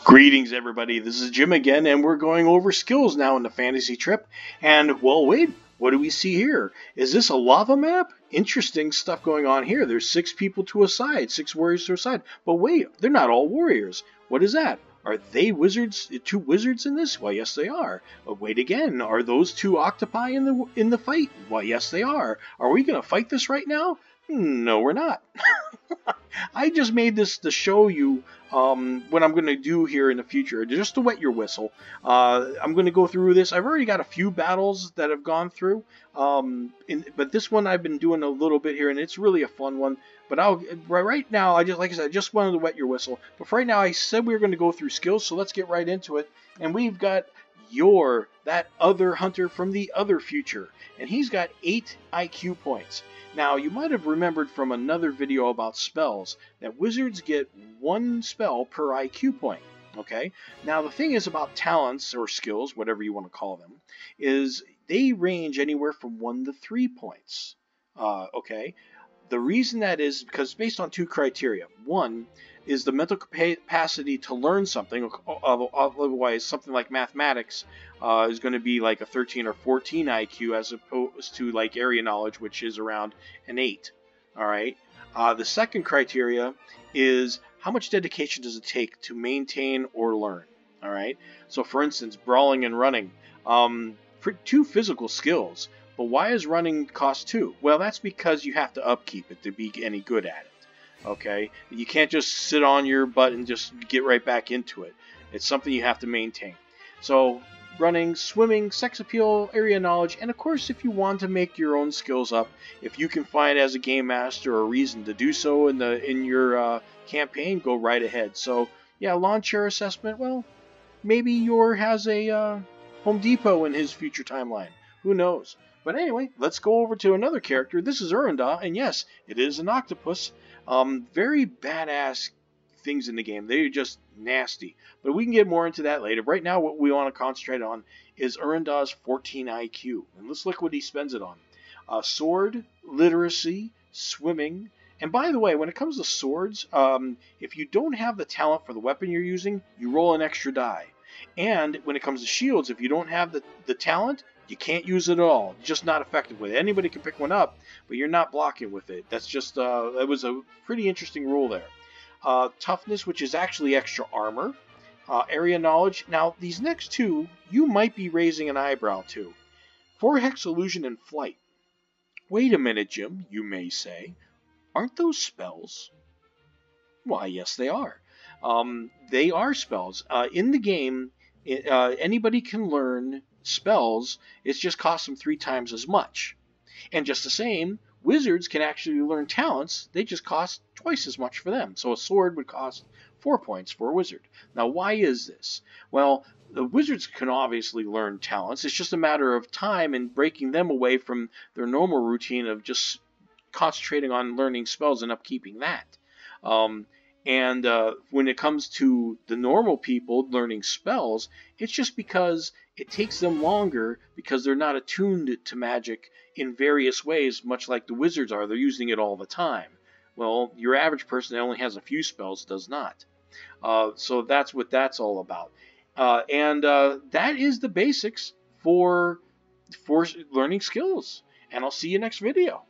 Greetings, everybody. This is Jim again, and we're going over skills now in the fantasy trip. And, well, wait, what do we see here? Is this a lava map? Interesting stuff going on here. There's 6 people to a side, 6 warriors to a side. But wait, they're not all warriors. What is that? Are they wizards? 2 wizards in this? Well, yes, they are. But wait again. Are those 2 octopi in the fight? Well, yes, they are. Are we going to fight this right now? No, we're not. I just made this to show you what I'm going to do here in the future, just to wet your whistle. I'm going to go through this. I've already got a few battles that have gone through, but this one I've been doing a little bit here, and it's really a fun one. But right now, like I said, I just wanted to wet your whistle. But for right now, I said we were going to go through skills, so let's get right into it. And we've got that other hunter from the other future, and he's got 8 IQ points. Now, you might have remembered from another video about spells that wizards get 1 spell per IQ point. Okay? Now, the thing is about talents or skills, whatever you want to call them, is they range anywhere from 1 to 3 points. Okay? The reason that is because it's based on 2 criteria. One is the mental capacity to learn something. Otherwise, something like mathematics is going to be like a 13 or 14 IQ as opposed to like area knowledge, which is around an 8. All right. The second criteria is how much dedication does it take to maintain or learn. All right. So, for instance, brawling and running, 2 physical skills. But why is running cost 2? Well, that's because you have to upkeep it to be any good at it. Okay? You can't just sit on your butt and just get right back into it. It's something you have to maintain. So, running, swimming, sex appeal, area knowledge, and of course, if you want to make your own skills up, if you can find as a game master a reason to do so in your campaign, go right ahead. So, yeah, lawn chair assessment, well, maybe Yor has a Home Depot in his future timeline. Who knows? But anyway, let's go over to another character. This is Uranda, and yes, it is an octopus. Very badass things in the game. They're just nasty. But we can get more into that later. Right now, what we want to concentrate on is Uranda's 14 IQ. And let's look what he spends it on. Sword, literacy, swimming. And by the way, when it comes to swords, if you don't have the talent for the weapon you're using, you roll an extra die. And when it comes to shields, if you don't have the talent, you can't use it at all. Just not effective with it. Anybody can pick one up, but you're not blocking with it. That's just, that was a pretty interesting rule there. Toughness, which is actually extra armor. Area knowledge. Now, these next 2, you might be raising an eyebrow to. 4-hex illusion and flight. Wait a minute, Jim, you may say. Aren't those spells? Why, yes, they are. They are spells. In the game, anybody can learn spells. It just costs them 3 times as much. And just the same, wizards can actually learn talents. They just cost twice as much for them. So a sword would cost 4 points for a wizard. Now, why is this? Well, the wizards can obviously learn talents. It's just a matter of time and breaking them away from their normal routine of just concentrating on learning spells and upkeeping that. And when it comes to the normal people learning spells, it's just because it takes them longer because they're not attuned to magic in various ways, much like the wizards are. They're using it all the time. Well, your average person that only has a few spells does not. So that's what that's all about. And that is the basics for learning skills. And I'll see you next video.